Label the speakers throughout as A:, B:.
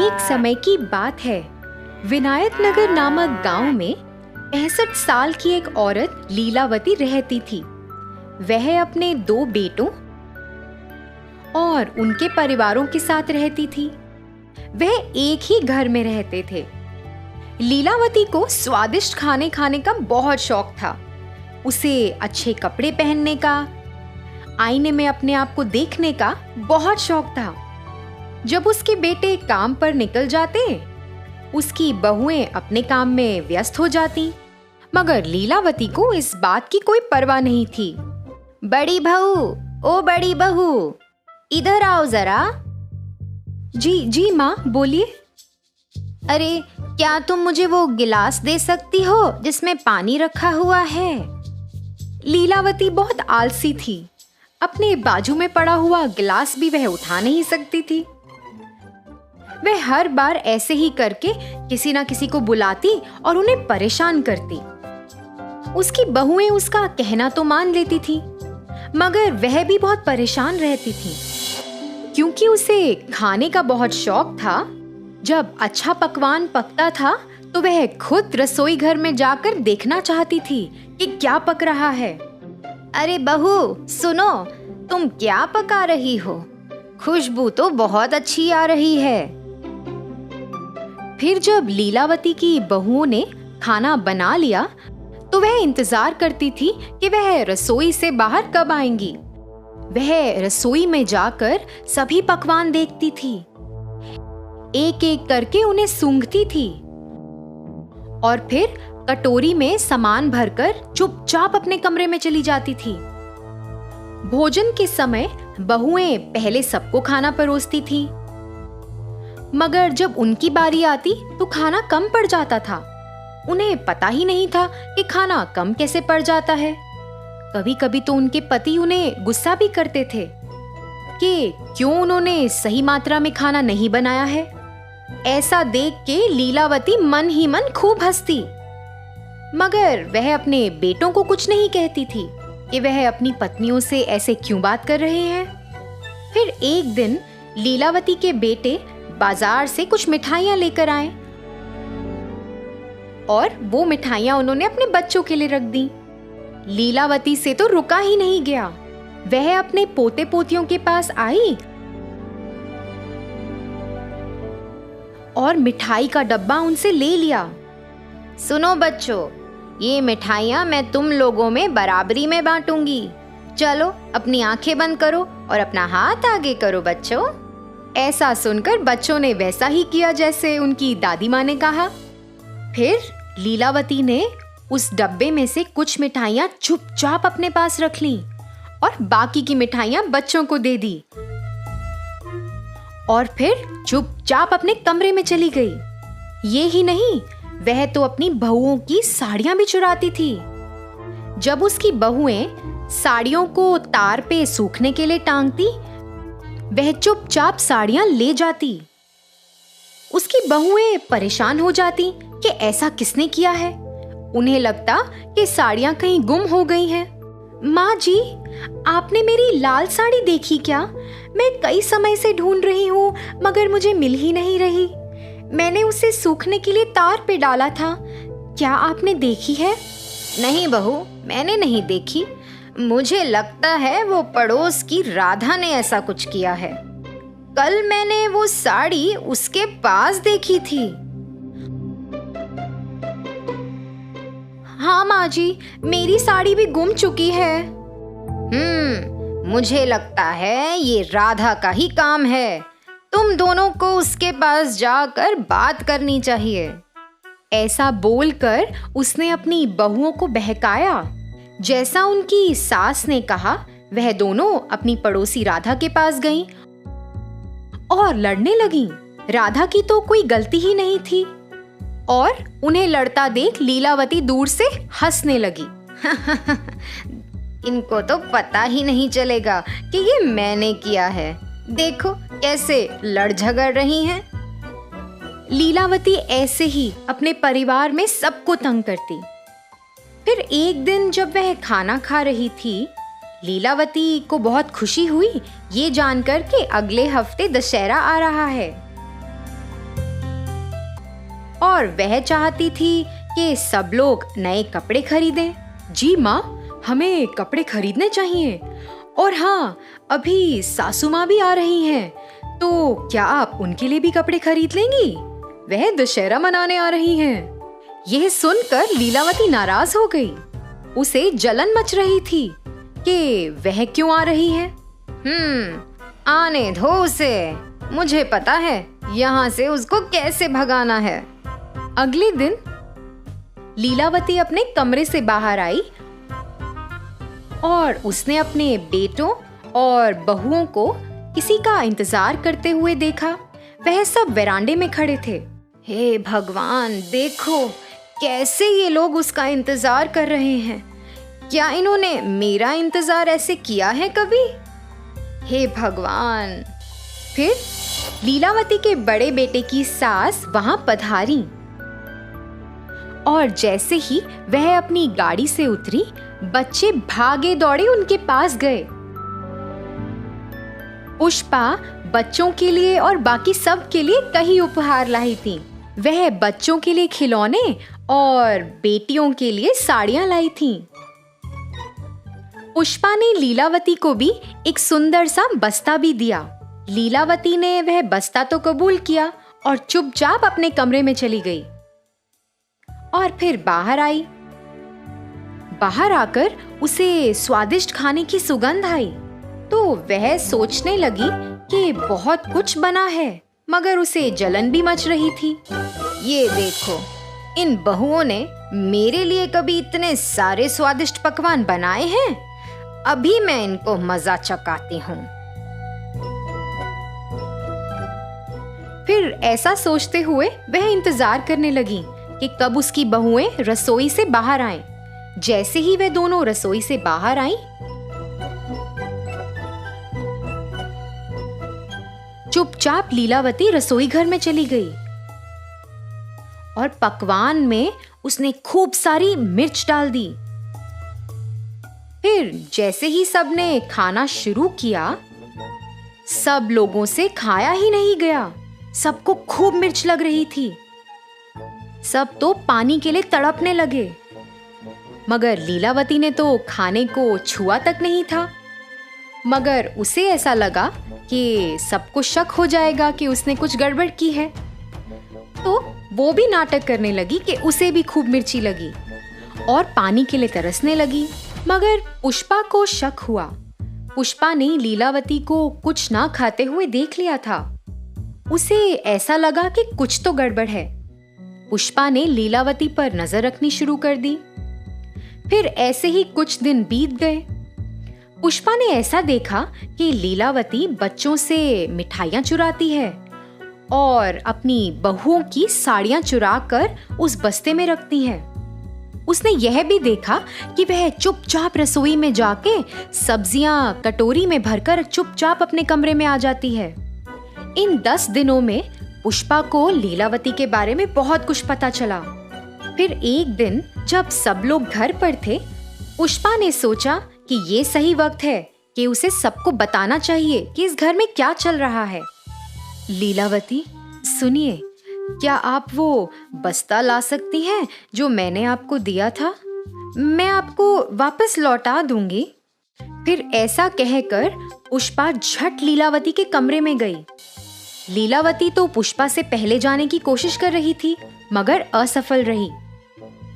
A: एक समय की बात है। विनायक नगर नामक गांव में 65 साल की एक औरत लीलावती रहती थी। वह अपने 2 बेटों और उनके परिवारों के साथ रहती थी। वह एक ही घर में रहते थे। लीलावती को स्वादिष्ट खाने खाने का बहुत शौक था। उसे अच्छे कपड़े पहनने का, आईने में अपने आप को देखने का बहुत शौक था। जब उसके बेटे काम पर निकल जाते, उसकी बहुएं अपने काम में व्यस्त हो जाती, मगर लीलावती को इस बात की कोई परवाह नहीं थी।
B: बड़ी बहू, ओ बड़ी बहू, इधर आओ जरा।
A: जी माँ, बोलिए।
B: अरे, क्या तुम मुझे वो गिलास दे सकती हो जिसमें पानी रखा हुआ है?
A: लीलावती बहुत आलसी थी। अपने बाजू में पड़ा हुआ गिलास भी वह उठा नहीं सकती थी। वह हर बार ऐसे ही करके किसी ना किसी को बुलाती और उन्हें परेशान करती। उसकी बहुएं उसका कहना तो मान लेती थी, मगर वह भी बहुत परेशान रहती थी, क्योंकि उसे खाने का बहुत शौक था। जब अच्छा पकवान पकता था तो वह खुद रसोई घर में जाकर देखना चाहती थी कि क्या पक रहा है।
B: अरे बहू, सुनो, तुम क्या पका रही हो? खुशबू तो बहुत अच्छी आ रही है।
A: फिर जब लीलावती की बहुओं ने खाना बना लिया तो वह इंतजार करती थी कि वह रसोई से बाहर कब आएंगी। वह रसोई में जाकर सभी पकवान देखती थी, एक एक करके उन्हें सूंघती थी और फिर कटोरी में सामान भरकर चुपचाप अपने कमरे में चली जाती थी। भोजन के समय बहुएं पहले सबको खाना परोसती थी, मगर जब उनकी बारी आती तो खाना कम पड़ जाता था। उन्हें पता ही नहीं था कि खाना कम कैसे पड़ जाता है। कभी कभी तो उनके पति उन्हें गुस्सा भी करते थे कि क्यों उन्होंने सही मात्रा में खाना नहीं बनाया है। ऐसा देख के लीलावती मन ही मन खूब हंसती, मगर वह अपने बेटों को कुछ नहीं कहती थी कि वह अपनी पत्नियों से ऐसे क्यों बात कर रहे हैं। फिर एक दिन लीलावती के बेटे बाजार से कुछ मिठाइयां लेकर आए और वो मिठाइयां उन्होंने अपने बच्चों के लिए रख दी। लीलावती से तो रुका ही नहीं गया। वह अपने पोते पोतियों के पास आई और मिठाई का डब्बा उनसे ले लिया।
B: सुनो बच्चों, ये मिठाइयां मैं तुम लोगों में बराबरी में बांटूंगी। चलो अपनी आंखें बंद करो और अपना हाथ आगे करो बच्चों।
A: ऐसा सुनकर बच्चों ने वैसा ही किया जैसे उनकी दादी माँ ने कहा। फिर लीलावती ने उस डब्बे में से कुछ मिठाइयां चुपचाप अपने पास रख लीं और बाकी की मिठाइयां बच्चों को दे दी और फिर चुपचाप अपने कमरे में चली गई। ये ही नहीं, वह तो अपनी बहुओं की साड़ियां भी चुराती थी। जब उसकी बहुएं साड़ियों को तार पे सूखने के लिए टांगती, वह चुपचाप साड़ियां ले जाती। उसकी बहुएं परेशान हो जाती कि ऐसा किसने किया है। उन्हें लगता कि साड़ियां कहीं गुम हो गई हैं। माँ जी, आपने मेरी लाल साड़ी देखी क्या? मैं कई समय से ढूंढ रही हूँ, मगर मुझे मिल ही नहीं रही। मैंने उसे सूखने के लिए तार पे डाला था। क्या आपने देखी है?
B: नहीं बहू, मैंने नहीं देखी। मुझे लगता है वो पड़ोस की राधा ने ऐसा कुछ किया है। कल मैंने वो साड़ी उसके पास देखी थी।
A: हाँ माँ जी, मेरी साड़ी भी गुम चुकी है।
B: मुझे लगता है ये राधा का ही काम है। तुम दोनों को उसके पास जाकर बात करनी चाहिए।
A: ऐसा बोलकर उसने अपनी बहुओं को बहकाया। जैसा उनकी सास ने कहा, वह दोनों अपनी पड़ोसी राधा के पास गईं और लड़ने लगीं। राधा की तो कोई गलती ही नहीं थी और उन्हें लड़ता देख लीलावती दूर से हंसने लगी।
B: इनको तो पता ही नहीं चलेगा कि ये मैंने किया है। देखो कैसे लड़ झगड़ रही हैं।
A: लीलावती ऐसे ही अपने परिवार में सबको तंग करती। फिर एक दिन जब वह खाना खा रही थी, लीलावती को बहुत खुशी हुई ये जानकर कि अगले हफ्ते दशहरा आ रहा है। और वह चाहती थी कि सब लोग नए कपड़े खरीदें। जी माँ, हमें कपड़े खरीदने चाहिए। और हाँ, अभी सासू माँ भी आ रही हैं, तो क्या आप उनके लिए भी कपड़े खरीद लेंगी? वह दशहरा मनाने आ रही हैं। यह सुनकर लीलावती नाराज हो गई। उसे जलन मच रही थी कि वह क्यों आ रही है।
B: आने दो उसे, मुझे पता है यहाँ से उसको कैसे भगाना है।
A: अगले दिन लीलावती अपने कमरे से बाहर आई और उसने अपने बेटों और बहुओं को किसी का इंतजार करते हुए देखा। वह सब वेरांडे में खड़े थे।
B: हे भगवान, देखो कैसे ये लोग उसका इंतजार कर रहे हैं। क्या इन्होंने मेरा इंतजार ऐसे किया है कभी? हे भगवान।
A: फिर लीलावती के बड़े बेटे की सास वहां पधारी और जैसे ही वह अपनी गाड़ी से उतरी, बच्चे भागे दौड़े उनके पास गए। पुष्पा बच्चों के लिए और बाकी सब के लिए कई उपहार लाई थी। वह बच्चों के लिए खिलौने और बेटियों के लिए साड़ियां लाई थीं। पुष्पा ने लीलावती को भी एक सुंदर सा बस्ता भी दिया। लीलावती ने वह बस्ता तो कबूल किया और चुपचाप अपने कमरे में चली गई और फिर बाहर आई। बाहर आकर उसे स्वादिष्ट खाने की सुगंध आई, तो वह सोचने लगी कि बहुत कुछ बना है, मगर उसे जलन भी मच रही थी।
B: ये देखो, इन बहुओं ने मेरे लिए कभी इतने सारे स्वादिष्ट पकवान बनाए हैं। अभी मैं इनको मजा चखाती हूँ।
A: फिर ऐसा सोचते हुए वह इंतजार करने लगी कि कब उसकी बहुएं रसोई से बाहर आएं। जैसे ही वे दोनों रसोई से बाहर आईं, चुपचाप लीलावती रसोई घर में चली गई और पकवान में उसने खूब सारी मिर्च डाल दी। फिर जैसे ही सबने खाना शुरू किया, सब लोगों से खाया ही नहीं गया। सबको खूब मिर्च लग रही थी। सब तो पानी के लिए तड़पने लगे, मगर लीलावती ने तो खाने को छुआ तक नहीं था। मगर उसे ऐसा लगा कि सबको शक हो जाएगा कि उसने कुछ गड़बड़ की है, तो वो भी नाटक करने लगी कि उसे भी खूब मिर्ची लगी और पानी के लिए तरसने लगी। मगर पुष्पा को शक हुआ। पुष्पा ने लीलावती को कुछ ना खाते हुए देख लिया था। उसे ऐसा लगा कि कुछ तो गड़बड़ है। पुष्पा ने लीलावती पर नजर रखनी शुरू कर दी। फिर ऐसे ही कुछ दिन बीत गए। पुष्पा ने ऐसा देखा कि लीलावती बच्चों से मिठाइयां चुराती है और अपनी बहुओं की साड़ियां चुरा कर उस बस्ते में रखती है। उसने यह भी देखा कि वह चुपचाप रसोई में जाके सब्जियां कटोरी में भरकर चुपचाप अपने कमरे में आ जाती है। इन 10 दिनों में पुष्पा को लीलावती के बारे में बहुत कुछ पता चला। फिर एक दिन जब सब लोग घर पर थे, पुष्पा ने सोचा कि ये सही वक्त है कि उसे सबको बताना चाहिए कि इस घर में क्या चल रहा है। लीलावती, सुनिए, क्या आप वो बस्ता ला सकती हैं जो मैंने आपको दिया था? मैं आपको वापस लौटा दूंगी। फिर ऐसा कहकर पुष्पा झट लीलावती के कमरे में गई। लीलावती तो पुष्पा से पहले जाने की कोशिश कर रही थी, मगर असफल रही।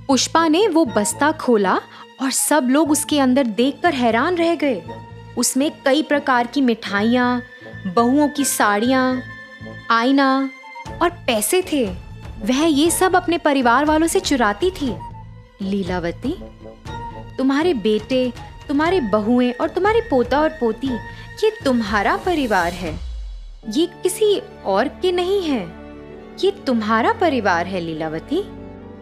A: पुष्पा ने वो बस्ता खोला और सब लोग उसके अंदर देखकर हैरान रह गए। उसमें कई प्रकार की मिठाइयाँ, बहुओं की साड़ियाँ, आईना और पैसे थे। वह ये सब अपने परिवार वालों से चुराती थी। लीलावती, तुम्हारे बेटे, तुम्हारे बहुएं और तुम्हारे पोता और पोती, ये तुम्हारा परिवार है। ये किसी और के नहीं है। ये तुम्हारा परिवार है लीलावती।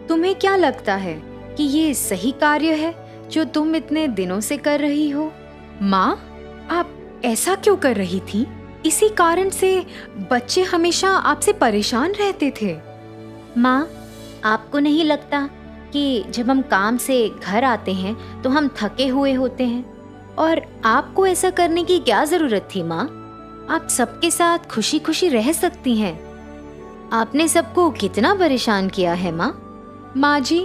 A: तुम्हें क्या लगता है कि ये सही कार्य है जो तुम इतने दिनों से कर रही हो? माँ, आप ऐसा क्यों कर रही थी? इसी कारण से बच्चे हमेशा आपसे परेशान रहते थे।
B: माँ, आपको नहीं लगता कि जब हम काम से घर आते हैं तो हम थके हुए होते हैं, और आपको ऐसा करने की क्या जरूरत थी? माँ, आप सबके साथ खुशी खुशी रह सकती हैं। आपने सबको कितना परेशान किया है माँ?
A: माँ जी,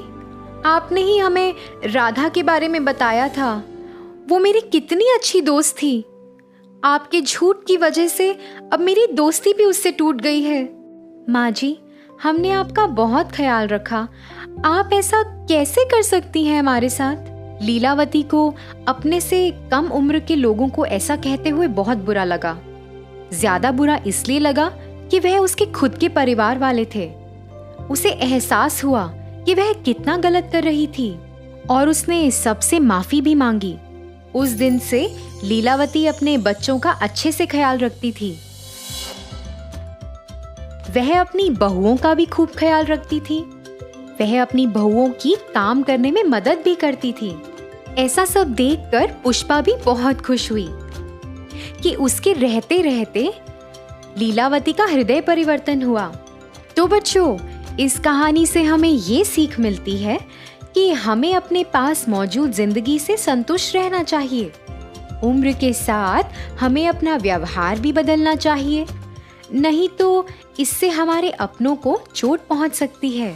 A: आपने ही हमें राधा के बारे में बताया था। वो मेरी कितनी अच्छी दोस्त थी। आपके झूठ की वजह से अब मेरी दोस्ती भी उससे टूट गई है। माँ जी, हमने आपका बहुत ख्याल रखा। आप ऐसा कैसे कर सकती हैं हमारे साथ? लीलावती को अपने से कम उम्र के लोगों को ऐसा कहते हुए बहुत बुरा लगा। ज्यादा बुरा इसलिए लगा कि वह उसके खुद के परिवार वाले थे। उसे एहसास हुआ कि वह कितना गलत कर रही थी और उसने सबसे माफी भी मांगी। उस दिन से लीलावती अपने बच्चों का अच्छे से ख्याल रखती थी। वह अपनी बहुओं का भी खूब ख्याल रखती थी। वह अपनी बहुओं की काम करने में मदद भी करती थी। ऐसा सब देखकर पुष्पा भी बहुत खुश हुई कि उसके रहते रहते लीलावती का हृदय परिवर्तन हुआ। तो बच्चों, इस कहानी से हमें ये सीख मिलती है कि हमें अपने पास मौजूद जिंदगी से संतुष्ट रहना चाहिए। उम्र के साथ हमें अपना व्यवहार भी बदलना चाहिए, नहीं तो इससे हमारे अपनों को चोट पहुंच सकती है।